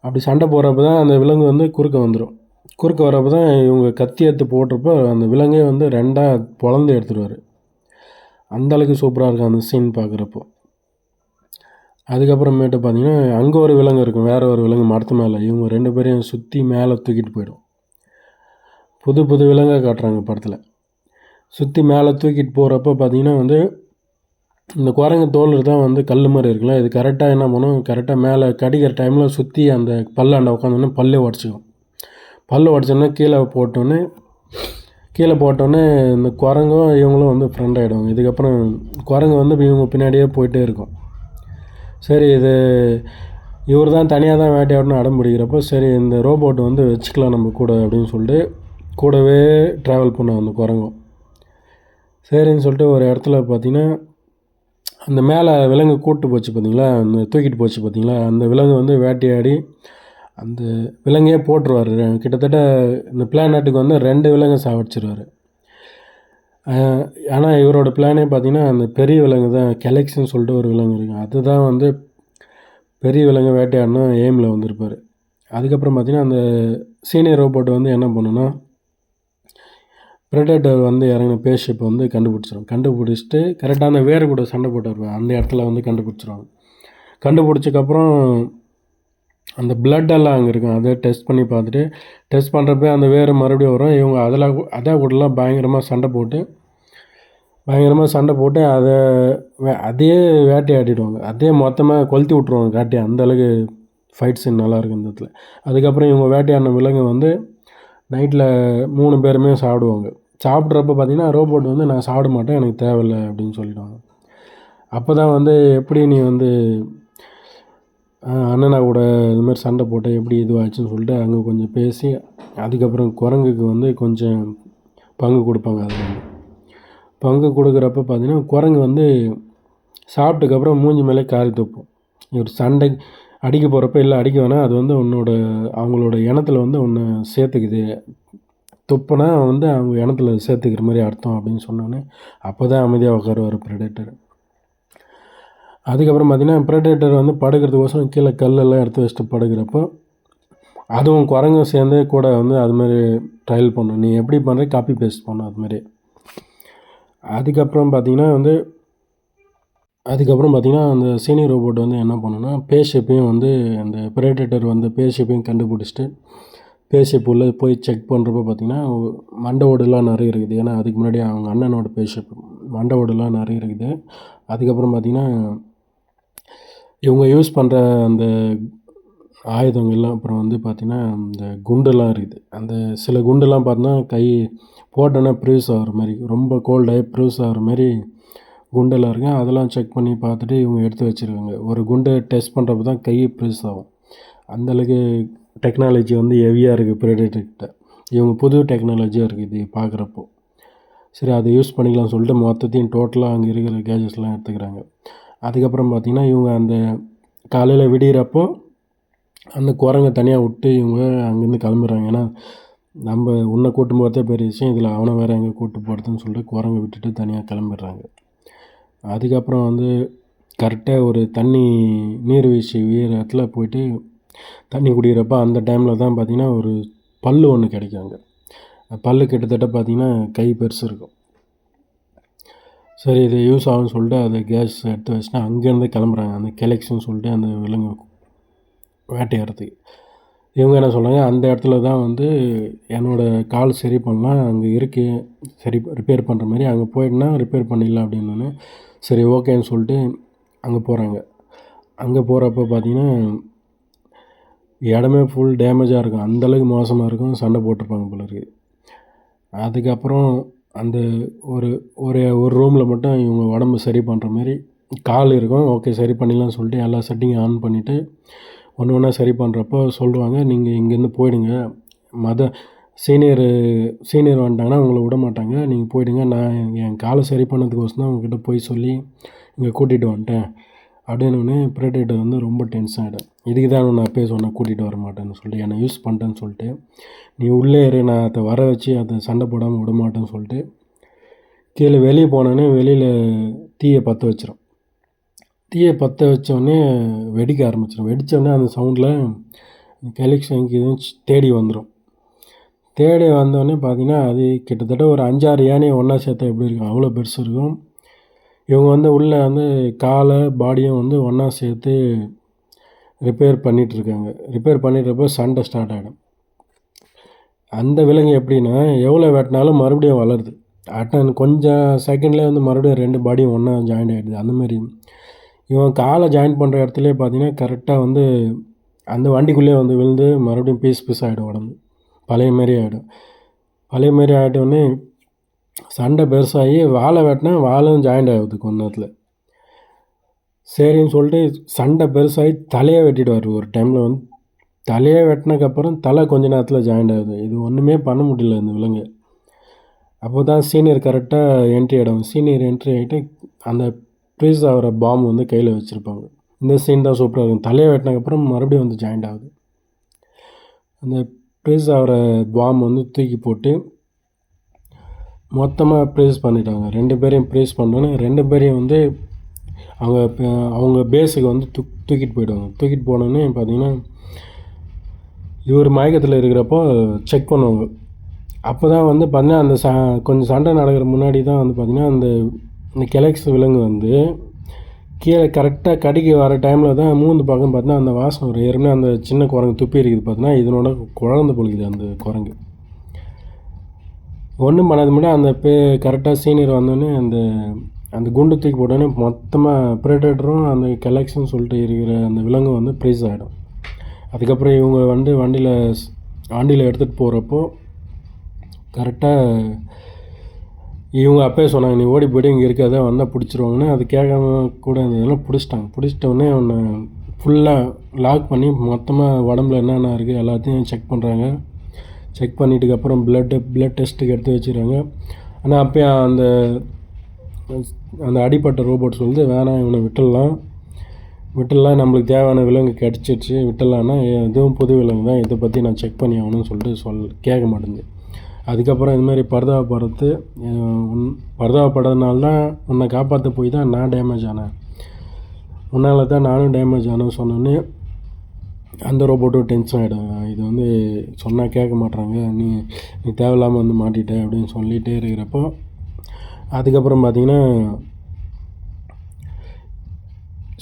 அப்படி சண்டை போடுறப்ப தான் அந்த விலங்கு வந்து குறுக்க வந்துடும். குறுக்க வரப்போ தான் இவங்க கத்தி எடுத்து போடுறப்போ அந்த விலங்கே வந்து 2ஆக பொளந்து எடுத்துடுவார். அந்தளவுக்கு சூப்பராக இருக்கும் அந்த சீன் பார்க்குறப்போ. அதுக்கப்புறமேட்டு பார்த்திங்கன்னா அங்கே ஒரு விலங்கு இருக்கும், வேறு ஒரு விலங்கு மரத்து மேலே. இவங்க 2 பேரையும் சுற்றி மேலே தூக்கிட்டு போயிடும். புது புது விலங்காக காட்டுறாங்க படத்தில். சுற்றி மேலே தூக்கிட்டு போகிறப்ப பார்த்திங்கன்னா வந்து இந்த குரங்கு தோல் தான் வந்து கல் மாதிரி இருக்குல்ல, இது கரெக்டாக என்ன பண்ணும், கரெக்டாக மேலே கடிக்கிற டைமில் சுற்றி அந்த பல்லாண்ட உட்காந்தோன்னே பல்லே உடச்சிக்கும். பல் உடச்சோன்னே கீழே போட்டோன்னே இந்த குரங்கும் இவங்களும் வந்து ஃப்ரெண்ட் ஆகிடுவாங்க. இதுக்கப்புறம் குரங்கு வந்து இவங்க பின்னாடியே போயிட்டே இருக்கும். சரி, இவர் தான் தனியாக தான் வேட்டையாடணும் அடம் பிடிக்கிறப்போ, சரி இந்த ரோபோட் வந்து வச்சுக்கலாம் நம்ம கூட அப்படின்னு சொல்லிட்டு கூடவே ட்ராவல் பண்ணும் அந்த குரங்கும். சரின்னு சொல்லிட்டு ஒரு இடத்துல பார்த்திங்கன்னா அந்த மேலே விலங்கு கூப்பிட்டு போச்சு பார்த்திங்களா, அந்த தூக்கிட்டு போச்சு பார்த்திங்களா, அந்த விலங்கு வந்து வேட்டையாடி அந்த விலங்கையே போட்டுருவார். கிட்டத்தட்ட இந்த பிளானட்டுக்கு வந்து 2 விலங்கை சாவடிச்சிருவார். ஆனால் இவரோட பிளானே பார்த்திங்கன்னா அந்த பெரிய விலங்கு தான், கெலக்ஸ்ன்னு சொல்லிட்டு ஒரு விலங்கு இருக்குது, அதுதான் வந்து பெரிய விலங்கு வேட்டையாடணும் எய்மில் வந்திருப்பார். அதுக்கப்புறம் பார்த்திங்கன்னா அந்த சீனியர் ரோபோட் வந்து என்ன பண்ணுன்னா, ப்ரெடேட்டர் வந்து இறங்கின பேஸ் ஷிப் வந்து கண்டுபிடிச்சிட்டு கரெக்டாக அந்த வேறு கூட சண்டை போட்டார் அந்த இடத்துல வந்து கண்டுபிடிச்சிருவாங்க. கண்டுபிடிச்சக்கப்புறம் அந்த பிளட்டெல்லாம் அங்கே இருக்கும், அதை டெஸ்ட் பண்ணி பார்த்துட்டு, டெஸ்ட் பண்ணுறப்ப அந்த வேறு மறுபடியும் வரும். இவங்க அதை கூடலாம் பயங்கரமாக சண்டை போட்டு அதையே வேட்டையாடிடுவாங்க. அதே மொத்தமாக கொளுத்தி விட்ருவாங்க காட்டி. அந்தளவுக்கு ஃபைட் சீன் நல்லாயிருக்கும் இந்த இடத்துல. அதுக்கப்புறம் இவங்க வேட்டையாடின விலங்கு வந்து நைட்டில் 3 பேருமே சாப்பிடுவாங்க. சாப்பிட்றப்ப பார்த்திங்கன்னா ரோபோட் வந்து நான் சாப்பிட மாட்டேன், எனக்கு தேவையில்லை அப்படின்னு சொல்லிடுவாங்க. அப்போ தான் வந்து எப்படி நீ வந்து அண்ணனா கூட இதுமாதிரி சண்டை போட்டு எப்படி இதுவாச்சுன்னு சொல்லிட்டு அங்கே கொஞ்சம் பேசி அதுக்கப்புறம் குரங்குக்கு வந்து கொஞ்சம் பங்கு கொடுப்பாங்க. அதில் வந்து பங்கு கொடுக்குறப்ப பார்த்திங்கன்னா குரங்கு வந்து சாப்பிட்டுக்கப்புறம் மூஞ்சி மேலே காரி துப்பும். ஒரு சண்டை அடிக்க போகிறப்ப, இல்லை அடிக்க வேணாம், அது வந்து அவங்களோட இனத்தில் வந்து ஒன்று சேர்த்துக்குது, துப்புனா வந்து அவங்க இனத்தில் சேர்த்துக்கிற மாதிரி அர்த்தம் அப்படின்னு சொன்னோன்னே அப்போ தான் அமைதியாக உட்காருவார் ப்ரெடேட்டர். அதுக்கப்புறம் பார்த்திங்கன்னா ப்ரெடேட்டர் வந்து படுக்கிறதுக்கோசரம் கீழே கல்லெல்லாம் எடுத்து வச்சுட்டு படுக்கிறப்போ அதுவும் குரங்கும் சேர்ந்து கூட வந்து அதுமாதிரி ட்ரையல் பண்ணும், நீ எப்படி பண்ணுற காப்பி பேஸ்ட் பண்ணும் அதுமாதிரி. அதுக்கப்புறம் பார்த்திங்கன்னா அந்த சீனியர் ரோபோட் வந்து என்ன பண்ணுன்னா, பேஸ் ஷிப்பையும் வந்து அந்த ப்ரெடேட்டர் வந்து பேஸ் ஷிப்பையும் கண்டுபிடிச்சிட்டு பேஸ் ஷிப் உள்ளே போய் செக் பண்ணுறப்ப பார்த்திங்கன்னா மண்டை ஓடுலாம் நிறைய இருக்குது. ஏன்னா அதுக்கு முன்னாடி அவங்க அண்ணனோட பேஸ் ஷிப் மண்டை ஓடுலாம் நிறைய இருக்குது. அதுக்கப்புறம் பார்த்திங்கன்னா இவங்க யூஸ் பண்ணுற அந்த ஆயுதங்கள்லாம், அப்புறம் வந்து பார்த்திங்கன்னா இந்த குண்டுலாம் இருக்குது. அந்த சில குண்டுலாம் பார்த்தோன்னா கை போட்டோன்னா ப்ரூஸ் ஆகிற மாதிரி, ரொம்ப கோல்டாகி ப்ரூஸ் ஆகிற மாதிரி குண்டெல்லாம் இருக்குது. அதெல்லாம் செக் பண்ணி பார்த்துட்டு இவங்க எடுத்து வச்சுருக்காங்க. ஒரு குண்டை டெஸ்ட் பண்ணுறப்ப தான் கை ப்ரூஸ் ஆகும். அந்தளவுக்கு டெக்னாலஜி வந்து ஹெவியாக இருக்குது ப்ரெடேட்டர்கிட்ட. இவங்க புது டெக்னாலஜியாக இருக்குது இது பார்க்குறப்போ. சரி, அதை யூஸ் பண்ணிக்கலாம்னு சொல்லிட்டு மொத்தத்தையும் டோட்டலாக அங்கே இருக்கிற கேஜெட்ஸ்லாம் எடுத்துக்கிறாங்க. அதுக்கப்புறம் பார்த்திங்கன்னா இவங்க அந்த காலையில் விடிகிறப்போ அந்த குரங்கை தனியாக விட்டு இவங்க அங்கேருந்து கிளம்புறாங்க. ஏன்னா நம்ம உன்னை கூட்டு போகிறதே பெரிய விஷயம், இதில் அவனை வேறு எங்கே கூட்டு போகிறதுன்னு சொல்லிட்டு குரங்கை விட்டுட்டு தனியாக கிளம்பிடுறாங்க. அதுக்கப்புறம் வந்து கரெக்டாக ஒரு நீர்வீழ்ச்சி இடத்துல போய்ட்டு தண்ணி குடிக்கிறப்ப அந்த டைமில் தான் பார்த்திங்கன்னா ஒரு பல் ஒன்று கிடைக்கும். அங்கே பல் கிட்டத்தட்ட பார்த்திங்கன்னா கை பெருசு இருக்கும். சரி, இது யூஸ் ஆகும்னு சொல்லிட்டு அதை கேஸ் எடுத்து வச்சுட்டு அங்கேருந்து கிளம்புறாங்க அந்த கெலக்ஸ்ன்னு சொல்லிட்டு அந்த விலங்கு வேட்டையாடுறதுக்கு. இவங்க என்ன சொல்கிறாங்க, அந்த இடத்துல தான் வந்து என்னோடய கால் சரி பண்ணலாம், அங்கே இருக்குது ரிப்பேர் பண்ணுற மாதிரி, அங்கே போயிட்டுனா ரிப்பேர் பண்ணிடலாம் அப்படின்னு. சரி ஓகேன்னு சொல்லிட்டு அங்கே போகிறாங்க. அங்கே போகிறப்ப பார்த்திங்கன்னா இடமே ஃபுல் டேமேஜாக இருக்கும், அந்தளவுக்கு மோசமாக இருக்கும், சண்டை போட்டிருப்பாங்க போல இருக்குது. அதுக்கப்புறம் அந்த ஒரு ரூமில் மட்டும் இவங்க உடம்பு சரி பண்ணுற மாதிரி கால் இருக்கும். ஓகே, சரி பண்ணிடலாம்னு சொல்லிட்டு எல்லா செட்டிங்கும் ஆன் பண்ணிவிட்டு ஒன்று ஒன்றா சரி பண்ணுறப்போ சொல்லுவாங்க, நீங்கள் இங்கேருந்து போயிடுங்க, சீனியர் வந்துட்டாங்கன்னா உங்களை விட மாட்டாங்க, நீங்கள் போயிடுங்க, நான் என் காலை சரி பண்ணதுக்கோசரம் தான் உங்ககிட்ட போய் சொல்லி இங்கே கூட்டிகிட்டு வந்துட்டேன் அப்படின்னோடனே ப்ரெடேட்டர் வந்து ரொம்ப டென்ஷன் ஆகிடும். இதுக்கு தான் நான் அப்பயே சொன்னேன் கூட்டிகிட்டு வர மாட்டேன்னு சொல்லிட்டு, என்னை யூஸ் பண்ணிட்டேன்னு சொல்லிட்டு, நீ உள்ளே இரு, நான் அதை வர வச்சு அதை சண்டை போடாமல் விட மாட்டேன்னு சொல்லிட்டு கீழே வெளியே போனோடனே வெளியில் தீயை பற்ற வச்சிடும். தீயை பற்ற வச்சோடனே வெடிக்க ஆரம்பிச்சிடும். வெடித்தோடனே அந்த சவுண்டில் கலெக்ஷன் இதுவும் தேடி வந்துடும். தேடி வந்தோடனே பார்த்திங்கன்னா அது கிட்டத்தட்ட ஒரு 5-6 யானையை ஒன்றா சேர்த்தா எப்படி இருக்கும், அவ்வளோ பெருசு இருக்கும். இவங்க வந்து உள்ளே வந்து காலை பாடியும் வந்து ஒன்றா சேர்த்து ரிப்பேர் பண்ணிகிட்ருக்காங்க. ரிப்பேர் பண்ணிட்டுறப்போ சண்டை ஸ்டார்ட் ஆகிடும். அந்த விலங்கு எப்படின்னா எவ்வளோ வெட்டினாலும் மறுபடியும் வளருது. கொஞ்சம் செகண்ட்லேயே வந்து மறுபடியும் 2 பாடியும் ஒன்றா ஜாயின் ஆகிடுது. அந்தமாரி இவன் காலை ஜாயின் பண்ணுற இடத்துலேயே பார்த்தீங்கன்னா கரெக்டாக வந்து அந்த வண்டிக்குள்ளேயே வந்து விழுந்து மறுபடியும் பீஸ் ஆகிடும் உடம்பு. பழைய மாரி ஆகிடும். பழைய மாரி ஆகிட்டோடனே சண்டை பெருசாகி வாழை வெட்டினா வாழும் ஜாயிண்ட் ஆகுது கொஞ்ச நேரத்தில். சரின்னு சொல்லிட்டு சண்டை பெருசாகி தலையை வெட்டிடுவார் ஒரு டைமில். வந்து தலையை வெட்டினதுக்கப்புறம் தலை கொஞ்ச நேரத்தில் ஜாயிண்ட் ஆகுது. இது ஒன்றுமே பண்ண முடியல இந்த விலங்கு. அப்போ தான் சீனியர் கரெக்டாக என்ட்ரி ஆகிடும். சீனியர் என்ட்ரி ஆகிட்டு அந்த ப்ரீஸ் ஆகிற பாம்பு வந்து கையில் வச்சுருப்பாங்க. இந்த சீன் தான் சூப்பராக இருக்கும். தலையை வெட்டினதுக்கப்புறம் மறுபடியும் வந்து ஜாயிண்ட் ஆகுது. அந்த ப்ரீஸ் ஆகிற பாம்பு வந்து தூக்கி போட்டு மொத்தமாக ப்ரேஸ் பண்ணிட்டாங்க. 2 பேரையும் ப்ரேஸ் பண்ணோன்னே 2 பேரையும் வந்து அவங்க பேஸுக்கு வந்து தூக்கிட்டு போயிடுவாங்க. தூக்கிட்டு போனோடனே பார்த்திங்கன்னா இவர் மயக்கத்தில் இருக்கிறப்போ செக் பண்ணுவாங்க. அப்போ தான் வந்து பார்த்திங்கன்னா அந்த கொஞ்சம் சண்டை நடக்கிற முன்னாடி தான் வந்து பார்த்திங்கன்னா இந்த கெலக்ஸ் விலங்கு வந்து கீழே கரெக்டாக கடிக்க வர டைமில் தான் மூந்து பார்க்க பார்த்தீங்கன்னா அந்த வாசனை ஒரு ஏற்கனவே அந்த சின்ன குரங்கு துப்பி இருக்குது. பார்த்தீங்கன்னா இதனோட குழந்தை பொழுது அந்த குரங்கு ஒன்றும் பண்ணாது முன்னாடி அந்த கரெக்டாக சீனியர் வந்தோடனே அந்த குண்டு தூக்கி போட்டோடனே மொத்தமாக ப்ரெடேட்டரும் அந்த கலெக்ஷன் சொல்லிட்டு இருக்கிற அந்த விலங்கு வந்து ப்ரைஸ் ஆகிடும். அதுக்கப்புறம் இவங்க வந்து வண்டியில் எடுத்துகிட்டு போகிறப்போ கரெக்டாக இவங்க அப்பயே சொன்னாங்க, நீ ஓடி போய்ட்டு இங்கே இருக்காத வந்தால் பிடிச்சிருவாங்கன்னு. அது கேட்காம கூட இதெல்லாம் பிடிச்சிட்டோடனே அவனை ஃபுல்லாக லாக் பண்ணி மொத்தமாக உடம்புல என்னென்ன இருக்குது எல்லாத்தையும் செக் பண்ணுறாங்க. செக் பண்ணிட்டுக்கப்புறம் பிளட் டெஸ்ட்டுக்கு எடுத்து வச்சுக்கிறாங்க. ஆனால் அப்போயே அந்த அடிப்பட்ட ரோபோட் சொல்லுது, வேணாம் இவனை விட்டுடலாம், நம்மளுக்கு தேவையான விலங்கு கிடச்சிடுச்சு, விட்டுடலான்னா எதுவும் புது விலங்கு தான், இதை பற்றி நான் செக் பண்ணி ஆகணும்னு சொல்லிட்டு கேட்க மாட்டேங்குது. அதுக்கப்புறம் இதுமாதிரி பரிதாபப்படுறதுனால தான் உன்னை காப்பாற்ற போய் தான் நான் டேமேஜ் ஆனேன், உன்னால் தான் நானும் டேமேஜ் ஆனேன்னு சொன்னோன்னே அந்த ரோபோட்டும் டென்ஷன் ஆகிடும். இது வந்து சொன்னால் கேட்க மாட்றாங்க, நீ தேவையில்லாமல் வந்து மாட்டிட்ட அப்படின்னு சொல்லிகிட்டே இருக்கிறப்போ அதுக்கப்புறம் பார்த்திங்கன்னா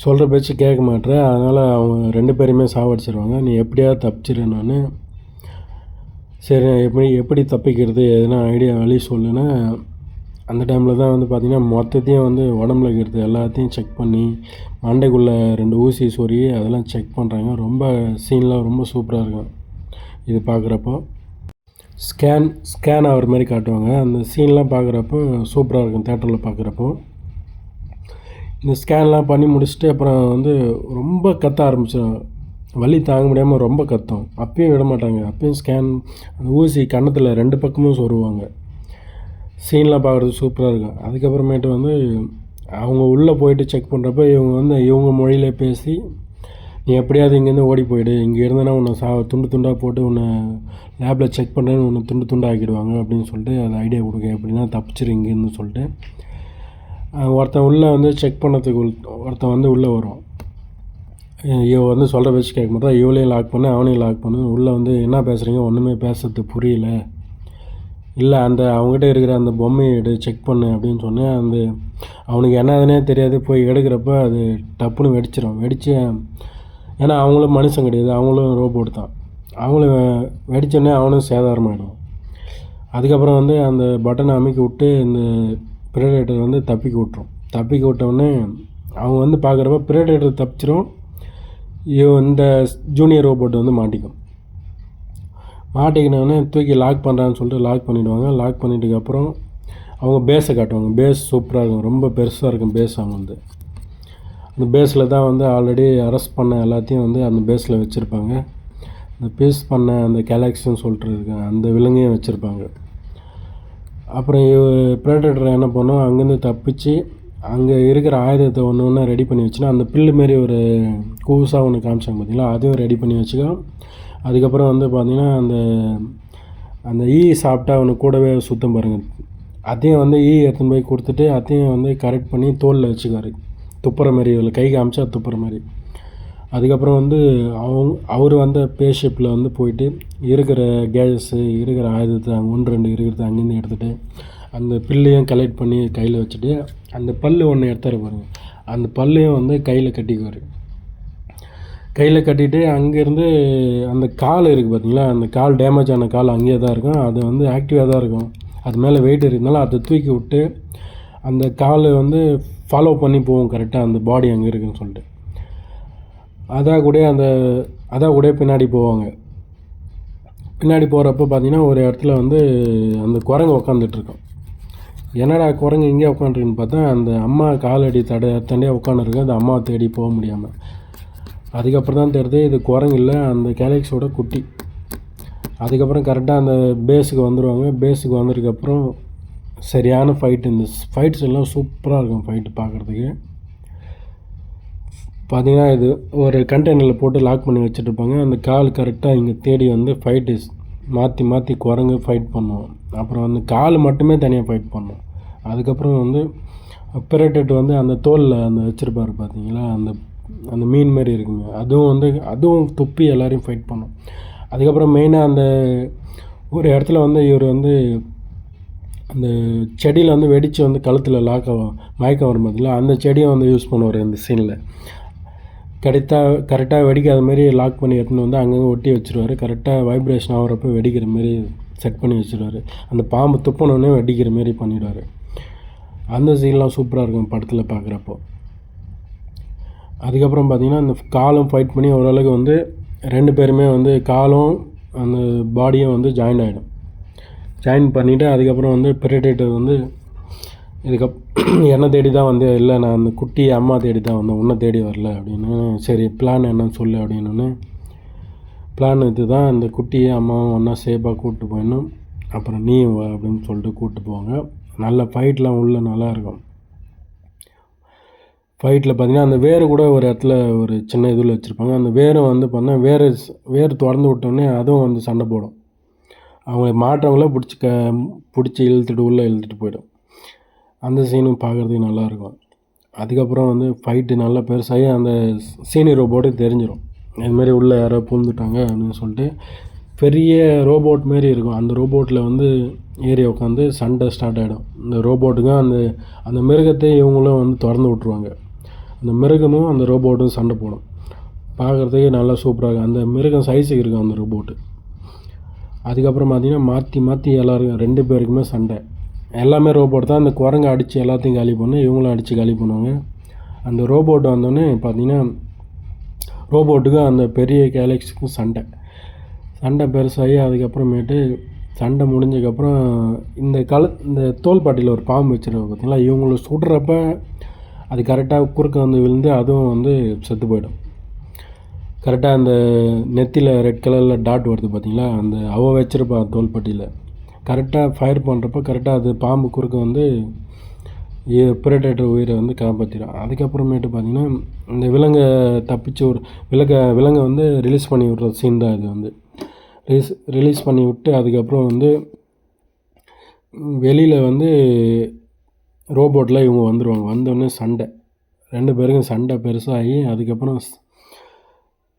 சொல்கிற பேச்சு கேட்க மாட்டேற, அதனால் அவங்க 2 பேரையுமே சாவடிச்சிருவாங்க. நீ எப்படியாவது தப்பிச்சிருன்னு. சரி எப்படி தப்பிக்கிறது, எதுனா ஐடியா வழி சொல்லுன்னா அந்த டைமில் தான் வந்து பார்த்திங்கன்னா மொத்தத்தையும் வந்து உடம்புல இருக்கிறது எல்லாத்தையும் செக் பண்ணி மண்டைக்குள்ளே 2 ஊசி சொருகி அதெல்லாம் செக் பண்ணுறாங்க. ரொம்ப சீன்லாம் ரொம்ப சூப்பராக இருக்கும். இது பார்க்குறப்போ ஸ்கேன் ஆகிற மாதிரி காட்டுவாங்க. அந்த சீன்லாம் பார்க்குறப்போ சூப்பராக இருக்கும். தேட்டரில் பார்க்குறப்போ இந்த ஸ்கேன்லாம் பண்ணி முடிச்சுட்டு அப்புறம் வந்து ரொம்ப கத்த ஆரம்பிச்சிடும். வலி தாங்க முடியாமல் ரொம்ப கத்தும். அப்பயும் விட மாட்டாங்க. அப்பயும் அந்த ஊசி கன்னத்தில் 2 பக்கமும் சொருவாங்க. சீன்லாம் பார்க்குறது சூப்பராக இருக்கும். அதுக்கப்புறமேட்டு வந்து அவங்க உள்ளே போயிட்டு செக் பண்ணுறப்ப இவங்க மொழியிலே பேசி, நீ எப்படியாவது இங்கேருந்து ஓடி போயிடு, இங்கே இருந்தேன்னா உன்னை துண்டு துண்டாக போட்டு உன்னை லேபில் செக் பண்ணுறேன்னு உன்னை துண்டு ஆக்கிடுவாங்க அப்படின்னு சொல்லிட்டு அது ஐடியா கொடுக்க, எப்படின்னா தப்பிச்சிரு இங்கேருந்து சொல்லிட்டு ஒருத்தன் உள்ளே வந்து செக் பண்ணதுக்கு ஒருத்தன் வந்து உள்ளே வரும். இவ வந்து சொல்கிற பேச்சு கேட்க மாட்டா, இவளையும் லாக் பண்ணு அவனையும் லாக் பண்ணு. உள்ளே வந்து என்ன பேசுகிறீங்க, ஒன்றுமே பேசுறது புரியல, இல்லை அவங்ககிட்ட இருக்கிற அந்த பொம்மையை செக் பண்ணு அப்படின்னு சொன்னேன். அவனுக்கு என்னதுன்னே தெரியாது. போய் எடுக்கிறப்ப அது டப்புன்னு வெடித்து, ஏன்னா அவங்களும் மனுஷன் கிடையாது, அவங்களும் ரோபோட் தான். அவங்களும் வெடிச்சோடனே அவனும் சேதாரமாகிடும். அதுக்கப்புறம் வந்து அந்த பட்டனை அமைக்கி விட்டு இந்த ப்ரெடேட்டர் வந்து தப்பிக்க விட்டோடனே அவங்க வந்து பார்க்குறப்ப ப்ரெடேட்டர் தப்பிச்சிடும். இந்த ஜூனியர் ரோபோட் வந்து மாட்டிக்கினோடனே தூக்கி லாக் பண்ணுறான்னு சொல்லிட்டு லாக் பண்ணிவிடுவாங்க. லாக் பண்ணிட்டதுக்கப்புறம் அவங்க பேஸை காட்டுவாங்க. பேஸ் சூப்பராக இருக்கும், ரொம்ப பெருசாக இருக்கும் பேஸ். அவங்க வந்து இந்த பேஸில் தான் வந்து ஆல்ரெடி அரெஸ்ட் பண்ண எல்லாத்தையும் வந்து அந்த பேஸில் வச்சுருப்பாங்க. அந்த பேஸ் பண்ண அந்த கேலக்ஸ்ன்னு சொல்லிட்டு இருக்காங்க, அந்த விலங்கையும் வச்சுருப்பாங்க. அப்புறம் ப்ரேடேட்டர் என்ன பண்ணோம், அங்கேருந்து தப்பிச்சு அங்கே இருக்கிற ஆயுதத்தை ஒன்று ஒன்று ரெடி பண்ணி வச்சுன்னா, அந்த பில்லு மாரி ஒரு கூசாக ஒன்று காமிச்சாங்க பார்த்தீங்களா, அதையும் ரெடி பண்ணி வச்சுக்கோ. அதுக்கப்புறம் வந்து பார்த்திங்கன்னா அந்த அந்த சாப்பிட்டா ஒன்று கூடவே சுத்தம் பாருங்கள், அதையும் வந்து எடுத்துன்னு போய் கொடுத்துட்டு அதையும் வந்து கரெக்ட் பண்ணி தோலில் வச்சுக்காரு, துப்புற மாதிரி, இல்லை கை காமிச்சா துப்புற மாதிரி. அதுக்கப்புறம் வந்து அவர் வந்து பேஷிப்பில் வந்து போயிட்டு இருக்கிற கேஸு இருக்கிற ஆயுதத்தை அங்கே 1-2 இருக்கிறத அங்கேருந்து எடுத்துகிட்டு அந்த பில்லையும் கலெக்ட் பண்ணி கையில் வச்சுட்டு அந்த பல் ஒன்று எடுத்துகிற பாருங்கள், அந்த பல்லையும் வந்து கையில் கட்டிக்குவார். கையில் கட்டிட்டு அங்கேருந்து அந்த கால் இருக்குது பார்த்திங்களா, அந்த கால் டேமேஜ் ஆன கால் அங்கேயே தான் இருக்கும், அது வந்து ஆக்டிவாக தான் இருக்கும். அது மேலே வெயிட் இருக்கிறதுனால அதை தூக்கி விட்டு அந்த கால் வந்து ஃபாலோ பண்ணி போவோம் கரெக்டாக அந்த பாடி அங்கே இருக்குதுன்னு சொல்லிட்டு. அதான் கூட பின்னாடி போவாங்க. பின்னாடி போகிறப்ப பார்த்திங்கன்னா ஒரு இடத்துல வந்து அந்த குரங்கு உக்காந்துட்ருக்கோம். என்னடா குரங்கு இங்கே உட்காந்துருக்குன்னு பார்த்தா அந்த அம்மா காலடி தண்டையாக உட்காந்துருக்கு, அந்த அம்மாவை தேடி போக முடியாமல். அதுக்கப்புறம் தான் தெரியுது இது குரங்கு இல்லை, அந்த கேலக்ஸோட குட்டி. அதுக்கப்புறம் கரெக்டாக அந்த பேஸுக்கு வந்துடுவாங்க. பேஸுக்கு வந்ததுக்கப்புறம் சரியான ஃபைட்டு. இந்த ஃபைட்ஸ் எல்லாம் சூப்பராக இருக்கும் ஃபைட்டு பார்க்குறதுக்கு. பார்த்திங்கன்னா இது ஒரு கண்டெய்னரில் போட்டு லாக் பண்ணி வச்சுட்ருப்பாங்க. அந்த கால் கரெக்டாக இங்கே தேடி வந்து ஃபைட்டு மாற்றி குரங்கு ஃபைட் பண்ணுவோம். அப்புறம் வந்து கால் மட்டுமே தனியாக ஃபைட் பண்ணும். அதுக்கப்புறம் வந்து பிரேடேட் வந்து அந்த தோலில் அந்த வச்சுருப்பார் பார்த்தீங்களா, அந்த மீன் மாரி இருக்குங்க, அதுவும் துப்பி எல்லோரையும் ஃபைட் பண்ணும். அதுக்கப்புறம் மெயினாக அந்த ஒரு இடத்துல வந்து இவர் வந்து அந்த செடியில் வந்து வெடித்து வந்து கழுத்தில் மயக்கம் வரும் பார்த்தீங்களா, அந்த செடியை வந்து யூஸ் பண்ணுவார் இந்த சீனில். கரெக்டாக வெடிக்காத மாரி லாக் பண்ணி எடுத்துன்னு வந்து அங்கங்கே ஒட்டி வச்சுருவார். கரெக்டாக வைப்ரேஷன் ஆகிறப்ப வெடிக்கிற மாரி செட் பண்ணி வச்சுருவார். அந்த பாம்பு துப்பினோடனே வெடிக்கிற மாரி பண்ணிவிடுவார். அந்த சீன்லாம் சூப்பராக இருக்கும் படத்தில் பார்க்குறப்போ. அதுக்கப்புறம் பார்த்திங்கன்னா அந்த காலும் ஃபைட் பண்ணி ஓரளவுக்கு வந்து 2 பேருமே வந்து காலும் அந்த பாடியும் வந்து ஜாயின் பண்ணிவிட்டு அதுக்கப்புறம் வந்து பிரேடேட்டர் வந்து என்னை தேடி தான் வந்து, இல்லை நான் அந்த குட்டி அம்மா தேடி தான் வந்தேன், உன்னை தேடி வரல அப்படின்னு. சரி பிளான் என்னன்னு சொல்லு அப்படின்னு. பிளான் இது தான், அந்த குட்டியை அம்மாவும் ஒன்றா சேஃபாக கூப்பிட்டு போயிடணும், அப்புறம் நீயும் வா அப்படின்னு சொல்லிட்டு கூப்பிட்டு போவாங்க. நல்ல ஃபைட்லாம் உள்ள நல்லாயிருக்கும். ஃபைட்டில் பார்த்திங்கன்னா அந்த வேறு கூட ஒரு இடத்துல ஒரு சின்ன இதில் வச்சுருப்பாங்க. அந்த வேரும் வந்து பார்த்தீங்கன்னா வேர் திறந்து விட்டோடனே அதுவும் வந்து சண்டை போடும். அவங்கள மாற்றவங்கள பிடிச்சி உள்ளே இழுத்துட்டு போயிடும். அந்த சீனும் பார்க்குறதுக்கு நல்லாயிருக்கும். அதுக்கப்புறம் வந்து ஃபைட்டு நல்லா பெருசாகி அந்த சீனி ரோபோட்டு தெரிஞ்சிடும், இதுமாரி உள்ளே யாரோ பூந்துட்டாங்க அப்படின்னு சொல்லிட்டு. பெரிய ரோபோட் மாரி இருக்கும், அந்த ரோபோட்டில் வந்து ஏறி உட்காந்து சண்டை ஸ்டார்ட் ஆகிடும். இந்த ரோபோட்டுக்கும் அந்த மிருகத்தை இவங்களும் வந்து திறந்து விட்ருவாங்க. அந்த மிருகமும் அந்த ரோபோட்டும் சண்டை போடும். பார்க்குறதுக்கு நல்லா சூப்பராக இருக்கும். அந்த மிருகம் சைஸுக்கு இருக்கும் அந்த ரோபோட்டு. அதுக்கப்புறம் பார்த்திங்கன்னா மாற்றி எல்லோரும் 2 பேருக்குமே சண்டை. எல்லாமே ரோபோட் தான். அந்த குரங்கை அடித்து எல்லாத்தையும் காலி பண்ணி இவங்களும் அடித்து காலி பண்ணுவாங்க. அந்த ரோபோட் வந்தோடனே பார்த்திங்கன்னா ரோபோட்டுக்கும் அந்த பெரிய கேலக்ஸிக்கும் சண்டை பெருசாகி அதுக்கப்புறமேட்டு சண்டை முடிஞ்சதுக்கப்புறம் இந்த தோள்பாட்டியில் ஒரு பாம்பு வச்சுருவாங்க பார்த்திங்களா, இவங்களை சுடுறப்ப அது கரெக்டாக குறுக்க வந்து விழுந்து அதுவும் வந்து செத்து போயிடும். கரெக்டாக அந்த நெத்தியில் ரெட் கலரில் டாட் வருது பார்த்திங்களா, அந்த வச்சுருப்பா தோள்பட்டியில். கரெக்டாக ஃபயர் பண்ணுறப்ப கரெக்டாக அது பாம்பு குறுக்க வந்து பிரேடேட்டர் உயிரை வந்து காப்பாற்றிடும். அதுக்கப்புறமேட்டு பார்த்திங்கன்னா இந்த விலங்கை தப்பிச்சு ஒரு விலங்கை வந்து ரிலீஸ் பண்ணி விட்ற சீன் தான் இது வந்து. ரிலீஸ் பண்ணி விட்டு அதுக்கப்புறம் வந்து வெளியில் வந்து ரோபோட்டில் இவங்க வந்துடுவாங்க. வந்தோடனே சண்டை 2 பேருக்கும் சண்டை பெருசாகி அதுக்கப்புறம்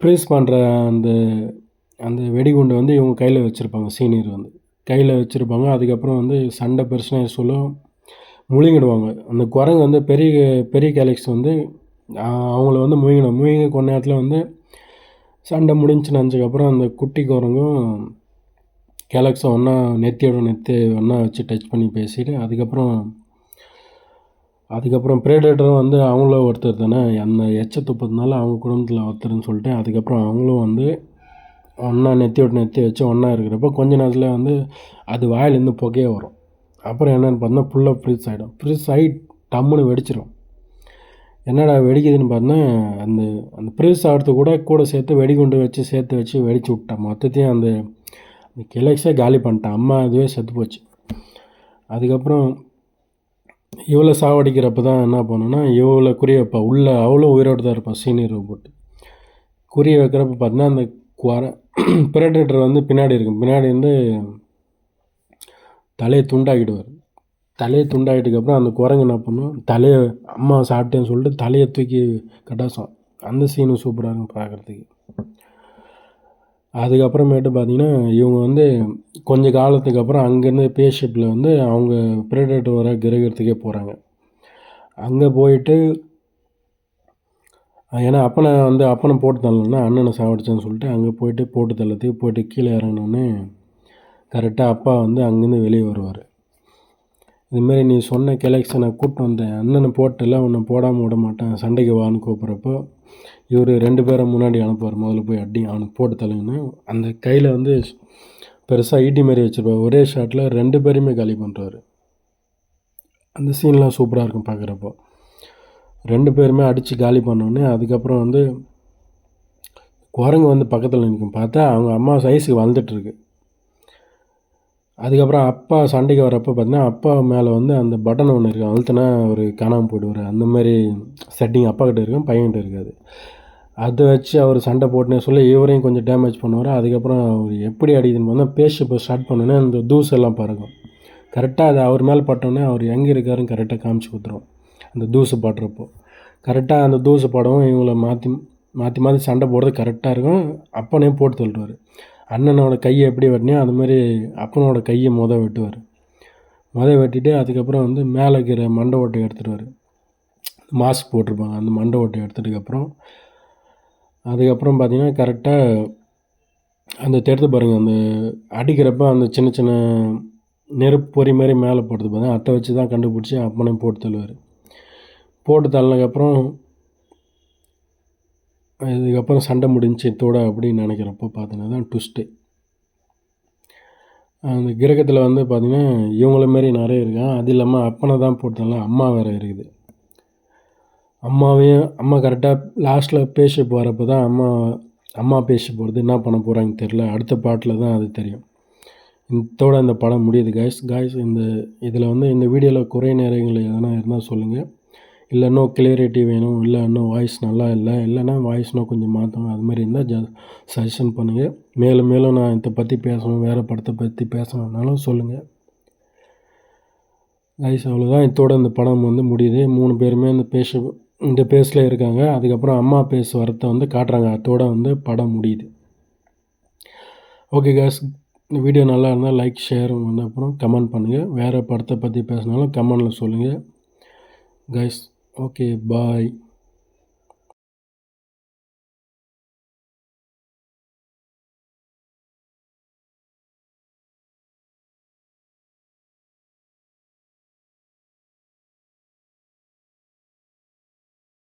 ஃப்ரீஸ் பண்ணுற அந்த வெடிகுண்டை வந்து இவங்க கையில் வச்சுருப்பாங்க. சீனியர் வந்து கையில் வச்சுருப்பாங்க. அதுக்கப்புறம் வந்து சண்டை பெருசுனா சொல்ல முழுங்கிடுவாங்க. அந்த குரங்கு வந்து பெரிய கேலக்ஸ் வந்து அவங்கள வந்து முழுங்கி கொஞ்ச நேரத்தில் வந்து சண்டை முடிஞ்சுன்னு நினச்சதுக்கப்புறம் அந்த குட்டி குரங்கும் கேலக்ஸை நெத்தியோட ஒன்றா வச்சு டச் பண்ணி பேசிட்டு அதுக்கப்புறம் பிரேடேட்டரும் வந்து அவங்களும் ஒருத்தர் தானே, அந்த எச்ச துப்பதுனால அவங்க குடும்பத்தில் ஒருத்தர்னு சொல்லிட்டு அதுக்கப்புறம் அவங்களும் வந்து ஒன்றா நெத்தி வச்சு ஒன்றா இருக்கிறப்ப கொஞ்ச நேரத்தில் வந்து அது வாயிலேருந்து புகையே வரும். அப்புறம் என்னென்னு பார்த்தோன்னா ஃபுல்லாக ஃப்ரீஸ் ஆகி டம்முன்னு வெடிச்சிடும். என்னடா வெடிக்குதுன்னு பார்த்தா அந்த அந்த ப்ரிஸ் ஆகிறதுக்கு கூட சேர்த்து வெடிகுண்டு வச்சு சேர்த்து வச்சு வெடிச்சு விட்டான். மொத்தத்தையும் அந்த கிளைக்ஸே காலி பண்ணிட்டான். அம்மா இதுவே செத்து போச்சு. அதுக்கப்புறம் இவளை சாவடிக்கிறப்ப தான் என்ன பண்ணோன்னா, இவளை குறி வைப்பா. உள்ளே அவளும் உயிரோடு தான் இருப்பாள் சீனியர் ரோபோட். குறி வைக்கிறப்ப பார்த்தீங்கன்னா அந்த பிரெடேட்டர் வந்து பின்னாடி இருக்கும். பின்னாடி வந்து தலையை துண்டாக்கிடுவார். தலையை துண்டாகிட்டதுக்கப்புறம் அந்த குரங்கு என்ன பண்ணும், தலையை அம்மா சாப்பிட்டேன்னு சொல்லிட்டு தலையை தூக்கி கட்டாசம். அந்த சீனும் சூப்பராக இருக்கும் பார்க்குறதுக்கு. அதுக்கப்புறமேட்டு பார்த்திங்கன்னா இவங்க வந்து கொஞ்சம் காலத்துக்கு அப்புறம் அங்கேருந்து ஸ்பேஸ்ஷிப்பில் வந்து அவங்க பிரெடேட்டர் வர கிரகத்துக்கே போகிறாங்க. அங்கே போயிட்டு ஏன்னா அப்பனை போட்டு தள்ளணுன்னா அண்ணனை சாவடிச்சான்னு சொல்லிட்டு அங்கே போயிட்டு போட்டு தள்ளத்துக்கு போயிட்டு கீழே இறங்கினோடனே கரெக்டாக அப்பா வந்து அங்கேருந்து வெளியே வருவார். இதுமாரி நீ சொன்ன கிளெக்ஸை நான் கூப்பிட்டு வந்தேன், அண்ணனை போட்டல உன்னை போடாமல் விட மாட்டேன், சண்டைக்கு வான்னு கூப்பிட்றப்போ இவர் 2 பேரை முன்னாடி அனுப்புவார். முதல்ல போய் அடி அவனுக்கு போட்டு தள்ளுங்கன்னு அந்த கையில் வந்து பெருசாக ஈட்டி மாரி வச்சுருப்பார். ஒரே ஷாட்டில் 2 பேரையுமே காலி பண்ணுறாரு. அந்த சீன்லாம் சூப்பராக இருக்கும் பார்க்குறப்போ. 2 பேருமே அடித்து காலி பண்ணோடனே அதுக்கப்புறம் வந்து குரங்கு வந்து பக்கத்தில் நிற்கும். பார்த்தா அவங்க அம்மா சைஸுக்கு வளர்ந்துட்டுருக்கு. அதுக்கப்புறம் அப்பா சண்டைக்கு வரப்போ பார்த்தீங்கன்னா அப்பா மேலே வந்து அந்த பட்டன் ஒன்று இருக்குது, அழுத்தினா அவர் காணாமல் போய்டுவார். அந்த மாதிரி செட்டிங் அப்பாக்கிட்ட இருக்கும், பையன்கிட்ட இருக்காது. அதை வச்சு அவர் சண்டை போட்டுனே சொல்லி இவரையும் கொஞ்சம் டேமேஜ் பண்ணுவார். அதுக்கப்புறம் அவர் எப்படி அடிக்குதுன்னு பார்த்தா பேஸ்ட் ஸ்டார்ட் பண்ணோன்னே அந்த தூசு எல்லாம் பறக்கும். கரெக்டாக அது அவர் மேலே பட்டோன்னே அவர் எங்கே இருக்காருன்னு கரெக்டாக காமிச்சு கொடுத்துரும். அந்த தூசு பாடுறப்போ கரெக்டாக அந்த தூசு படவும் இவங்களை மாற்றி சண்டை போடுறது கரெக்டாக இருக்கும். அப்பனே போட்டு தள்ளுவார். அண்ணனோட கையை எப்படி வெட்டினியோ அது மாதிரி அப்பனோட கையை வெட்டுவார். வெட்டிட்டு அதுக்கப்புறம் வந்து மேலே இருக்கிற மண்டை ஓட்டை எடுத்துடுவார். மாஸ்க் போட்டிருப்பாங்க, அந்த மண்டை ஓட்டை எடுத்துட்டதுக்கப்புறம் அதுக்கப்புறம் பார்த்திங்கன்னா கரெக்டாக அந்த தெரிந்து பாருங்கள், அந்த அடிக்கிறப்ப அந்த சின்ன சின்ன நெருப்பு பொறி மாதிரி மேலே போடுறது பார்த்தா அதை வச்சு தான் கண்டுபிடிச்சி அப்பனையும் போட்டு தள்ளுவார். போட்டு தள்ளினதுக்கப்புறம் இதுக்கப்புறம் சண்டை முடிஞ்சு தோட அப்படின்னு நினைக்கிறப்போ பார்த்தீங்கன்னா தான் ட்விஸ்ட்டு. அந்த கிரகத்தில் வந்து பார்த்திங்கன்னா இவங்கள மாரி நிறைய இருக்கான். அது இல்லாமல் அப்பனை தான் போட்டால அம்மா வேறு இருக்குது. அம்மா கரெக்டாக லாஸ்ட்டில் பேஷிப் வரப்போ தான் அம்மா பேசி போகிறது என்ன பண்ண போகிறாங்கன்னு தெரில. அடுத்த பாட்டில் தான் அது தெரியும். இதோட இந்த படம் முடியுது காய்ஸ். இதில் வந்து இந்த வீடியோவில் குறை நேரங்கள் எதனா இருந்தால் சொல்லுங்கள். இல்லை இன்னும் கிளியரிட்டி வேணும், இல்லை இன்னும் வாய்ஸ் நல்லா இல்லை, இல்லைன்னா வாய்ஸ் இன்னும் கொஞ்சம் மாற்றணும், அது மாதிரி இருந்தால் சஜஷன் பண்ணுங்கள். மேலும் நான் இதை பற்றி பேசணும், வேறு படத்தை பற்றி பேசணுன்னாலும் சொல்லுங்கள் கைஸ். அவ்வளோதான், இதோட இந்த படம் வந்து முடியுது. 3 பேருமே இந்த பேஸில் இருக்காங்க. அதுக்கப்புறம் அம்மா பேஸ் வரத்தை வந்து காட்டுறாங்க. அதோட வந்து படம் முடியுது. ஓகே கைஸ், இந்த வீடியோ நல்லா இருந்தால் லைக் ஷேர் வந்து அப்புறம் கமெண்ட் பண்ணுங்கள். வேறு படத்தை பற்றி பேசினாலும் கமெண்டில் சொல்லுங்கள் கைஸ். Okay, bye.